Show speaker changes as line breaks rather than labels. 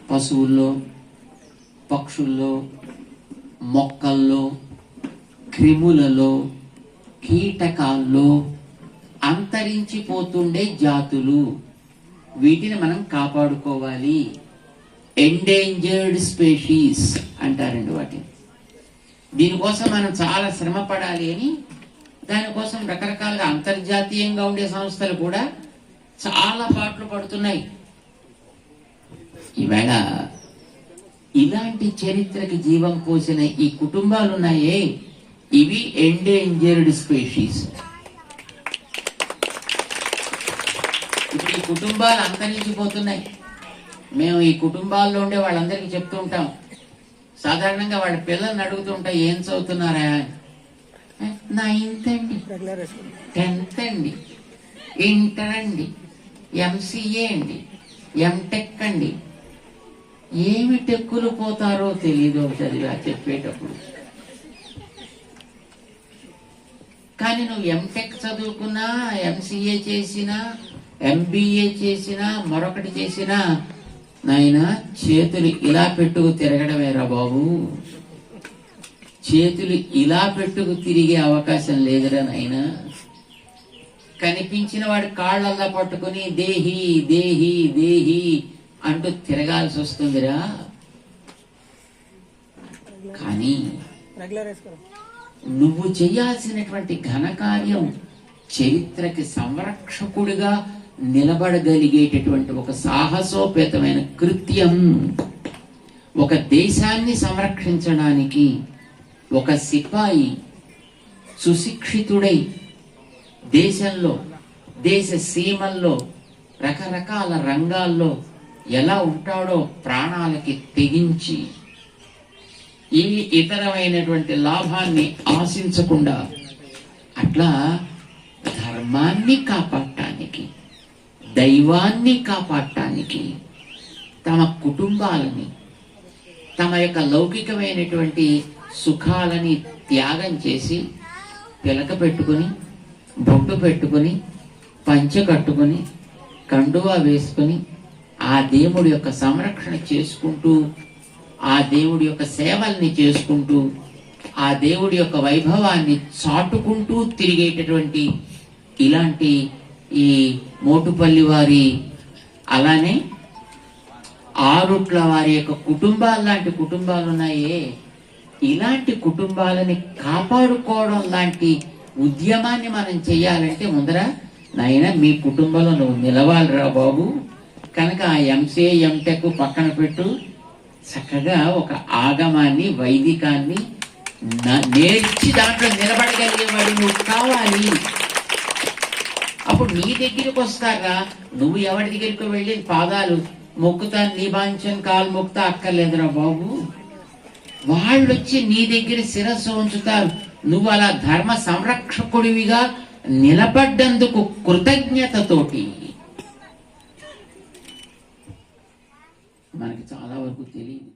పశువుల్లో, పక్షుల్లో, మొక్కల్లో, క్రిములలో, కీటకాల్లో అంతరించిపోతుండే జాతులు. వీటిని మనం కాపాడుకోవాలి. ఎండేంజర్డ్ స్పీషీస్ అంటారండి వాటిని. దీనికోసం మనం చాలా శ్రమ పడాలి అని, దానికోసం రకరకాలుగా అంతర్జాతీయంగా ఉండే సంస్థలు కూడా చాలా పాటలు పడుతున్నాయి. ఈవేళ ఇలాంటి చరిత్రకి జీవం పోసిన ఈ కుటుంబాలు ఉన్నాయే, ఇవి ఎండేంజర్డ్ స్పీషీస్. ఇప్పుడు ఈ కుటుంబాలు అంతరించిపోతున్నాయి. మేము ఈ కుటుంబాల్లో ఉండే వాళ్ళందరికీ చెప్తూ ఉంటాం. సాధారణంగా వాళ్ళ పిల్లల్ని అడుగుతూ ఉంటాం, ఏం చదువుతున్నారా? 9th అండి, 10th అండి, ఇంటర్ అండి, ఎంసీఏ అండి, ఎంటెక్ అండి. ఏమి టెక్కులు పోతారో తెలీదు చదివా చెప్పేటప్పుడు. కానీ నువ్వు ఎంటెక్ చదువుకున్నా, ఎంసీఏ చేసినా, ఎంబీఏ చేసినా, మరొకటి చేసినా, నాయనా చేతులు ఇలా పెట్టుకు తిరగడమేరా బాబు. చేతులు ఇలా పెట్టుకు తిరిగే అవకాశం లేదురా నాయనా. కనిపించిన వాడి కాళ్ళల్లా పట్టుకుని దేహి దేహి దేహి అంటూ తిరగాల్సి వస్తుందిరా. కానీ నువ్వు చేయాల్సినటువంటి ఘనకార్యం చరిత్రకి సంరక్షకుడిగా నిలబడగలిగేటటువంటి ఒక సాహసోపేతమైన కృత్యం. ఒక దేశాన్ని సంరక్షించడానికి ఒక సిపాయి సుశిక్షితుడై దేశంలో, దేశ సీమల్లో, రకరకాల రంగాల్లో ఎలా ఉంటాడో ప్రాణాలకి తెగించి ఈ ఇతరమైనటువంటి లాభాన్ని ఆశించకుండా అట్లా ధర్మాన్ని కాపాడటానికి, దైవాన్ని కాపాడటానికి తమ కుటుంబాలని, తమ యొక్క లౌకికమైనటువంటి సుఖాలని త్యాగం చేసి పిలక పెట్టుకుని, బొట్టు పెట్టుకుని, పంచె కట్టుకుని, కండువా వేసుకుని ఆ దేవుడి యొక్క సంరక్షణ చేసుకుంటూ, ఆ దేవుడి యొక్క సేవల్ని చేసుకుంటూ, ఆ దేవుడి యొక్క వైభవాన్ని చాటుకుంటూ తిరిగేటటువంటి ఇలాంటి ఈ మోటుపల్లి వారి, అలానే ఆరుట్ల వారి యొక్క కుటుంబాలు లాంటి కుటుంబాలు ఉన్నాయే, ఇలాంటి కుటుంబాలని కాపాడుకోవడం లాంటి ఉద్యమాన్ని మనం చెయ్యాలంటే ముందర నాయనా మీ కుటుంబంలో నువ్వు నిలవాలిరా బాబు. కనుక ఆ ఎంసీఏ ఎంటెక్ పక్కన పెట్టు, చక్కగా ఒక ఆగమాన్ని, వైదికాన్ని నేర్చి దాంట్లో నిలబడగలిగేవాడు నువ్వు కావాలి. అప్పుడు నీ దగ్గరికి వస్తారా. నువ్వు ఎవరి దగ్గరికి వెళ్ళి పాదాలు మొక్కుతా, నీబాంచన్ కాలు మొక్కుతా అక్కర్లేదురా బాబు. వాళ్ళు వచ్చి నీ దగ్గర శిరస్సు ఉంచుతారు. నువ్వు అలా ధర్మ సంరక్షకుడివిగా నిలబడ్డందుకు కృతజ్ఞతతోటి. మనకి చాలా వరకు తెలియదు.